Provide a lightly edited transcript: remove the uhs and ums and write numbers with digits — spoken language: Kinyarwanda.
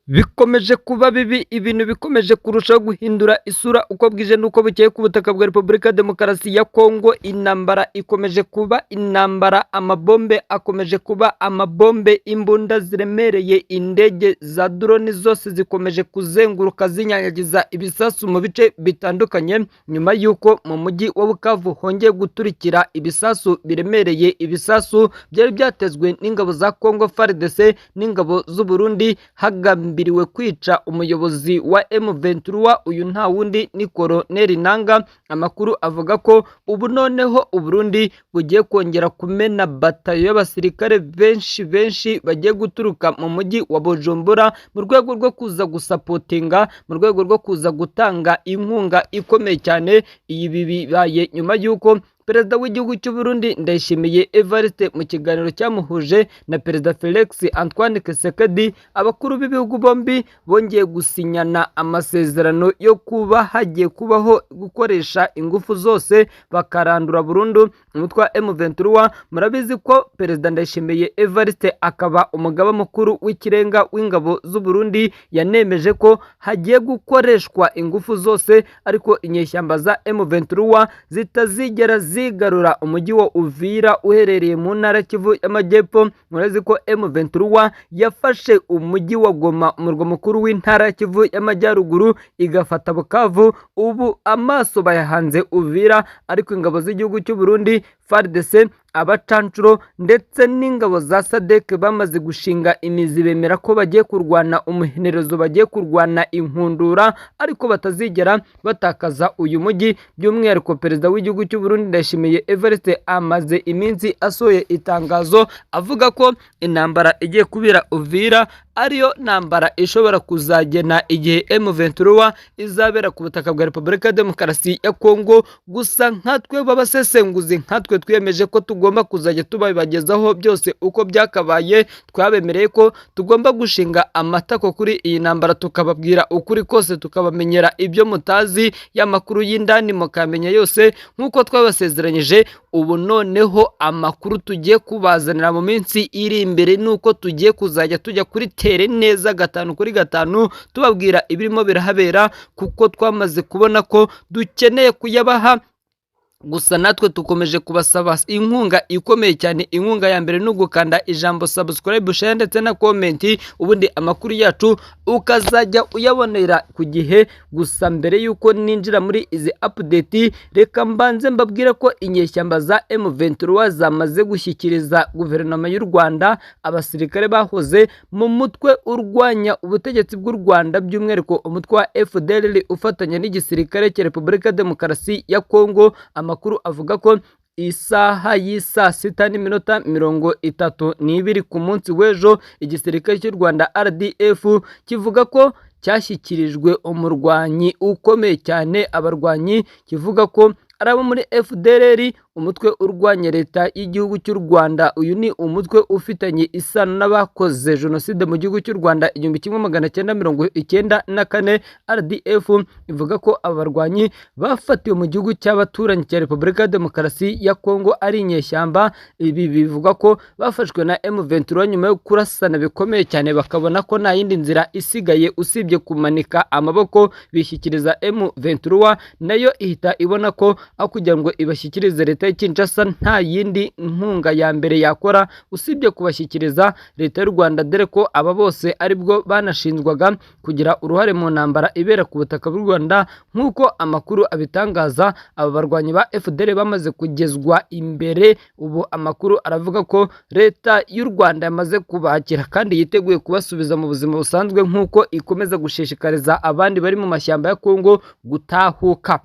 Bikomeje kuba bibi, ibintu bikomeje kurushaho guhindura isura uko bwije n'uko bukeye ku butaka bwa Repubulika ya Demokarasi ya Kongo. Intambara ikomeje kuba intambara, amabombe akomeje kuba amabombe, imbunda ziremereye, indege za drone zose zikomeje kuzenguruka zinyanyagiza ibisasu mu bice bitandukanye, nyuma y'uko mu mujyi wa Bukavu hongeye guturikira ibisasu biremereye, ibisasu byari byatezwe n'ingabo za Kongo FARDC n'ingabo z'u Burundi hagambiriwe kwica umuyobozi wa M23. Uyu nta wundi ni Colonel Nanga. Amakuru avuga ko ubu noneho u Burundi bugiye kongera kumena batayo y'abasirikare benshi bagiye guturuka mu mujyi wa Bujumbura mu rwego rwo kuza gusapotinga, mu rwego rwo kuza gutanga inkunga ikomeye cyane. Ibi bibaye nyuma y'uko Perezida w'igihugu cy'u Burundi Ndayishimiye Evariste mu kiganiro cyamuhuje na Perezida Felix Antoine Tshisekedi, abakuru b'ibihugu bombi bongeye gusinyana amasezerano yo kuba hagiye kubaho gukoresha ingufu zose bakarandura burundu umutwe wa M23. Murabizi ko Perezida Ndayishimiye Evariste akaba umugaba mukuru w'ikirenga w'ingabo z'u Burundi yanemeje ko hagiye gukoreshwa ingufu zose, ariko inyeshyamba za M23 zitazigera zigarura umujyi wa Uvira uherereye mu ntara Kivu y'Amajyepfo. Murazi ko M23 yafashe umujyi wa Goma, umurwa mukuru w'intara Kivu y'Amajyaruguru, igafata Bukavu. Ubu amaso bayahanze Uvira, ariko ingabo z'igihugu cy'u Burundi FARDC, abacancuro ndetse n'ingabo za SADC bamaze gushinga imizi, bemera ko bagiye kurwana umuhenerezo, bagiye kurwana inkundura, ariko batazigera batakaza uyu mujyi. By'umwihariko Perezida w'igihugu cy'u Burundi Ndayishimiye Evariste amaze iminsi asohoye itangazo avuga ko intambara igiye kubira Uvira ariyo ntambara ishobora kuzagena igihe M23 izabera ku butaka bwa Repubulika ya Demokarasi ya Kongo. Gusa nkatwe b'abasesenguzi, nkatwe twiyemeje ko tugomba kuzajya tubabibagezaho byose uko byakabaye. Twabemereye ko tugomba gushinga amatako kuri iyi ntambara, tukababwira ukuri kose, tukabamenyera ibyo mutazi, y'amakuru y'indani mukamenya yose nk'uko twabasezeranyije. Ubu noneho amakuru tugiye kubazanira mu minsi iri imbere nuko tugiye kuzajya tujya kuri tere neza 5 kuri 5 tubabwira ibirimo birahabera, kuko twamaze kubona ko dukeneye kuyabaha. Gusa natwe tukomeje kubasaba inkunga ikomeye cyane. Inkunga ya mbere ni ugukanda ijambo subscribe, share ndetse na comment, ubundi amakuru yacu ukazajya uyabonera ku gihe. Gusa mbere yuko ninjira muri izi update, reka mbanze mbabwira ko inyeshyamba za M23 zamaze gushyikiriza guverinoma y'u Rwanda abasirikare bahoze mu mutwe urwanya ubutegetsi bw'u Rwanda, by'umwihariko umutwe wa FDLR ufatanya n'igisirikare cya Repubulika ya Demokarasi ya Kongo. Amakuru avuga ko isaha y'isa 6:32 ku munsi w'ejo, igisirikare cy'u Rwanda RDF kivuga ko cyashyikirijwe umurwanyi ukomeye cyane, abarwanyi kivuga ko ari abo muri FDLR, umutwe urwanya leta y'igihugu cy'u Rwanda. Uyu ni umutwe ufitanye isano n'abakoze jenoside mu gihugu cy'u Rwanda 1994. RDF ivuga ko abarwanyi bafatiwe mu gihugu cy'abaturanyi cya Repubulika ya Demokarasi ya Kongo ari inyeshyamba. Ibi bivuga ko bafashwe na M23 nyuma yo kurasana bikomeye cyane, bakabona ko nta yindi nzira isigaye usibye kumanika amaboko bishyikiriza M23. Nayo ihita ibona ko aho kugira ngo ibashyikirize leta ya Kinshasa, nta yindi nkunga ya mbere yakora usibye kubashyikiriza leta y'u Rwanda, dore ko aba bose aribwo banashinjwaga kugira uruhare mu ntambara ibera ku butaka bw'u Rwanda. Nk'uko amakuru abitangaza, aba barwanyi ba FDL bamaze kugezwa imbere. Ubu amakuru aravuga ko leta y'u Rwanda yamaze kubakira kandi yiteguye kubasubiza mu buzima busanzwe, nk'uko ikomeza gushishikariza abandi bari mu mashyamba ya Kongo gutahuka.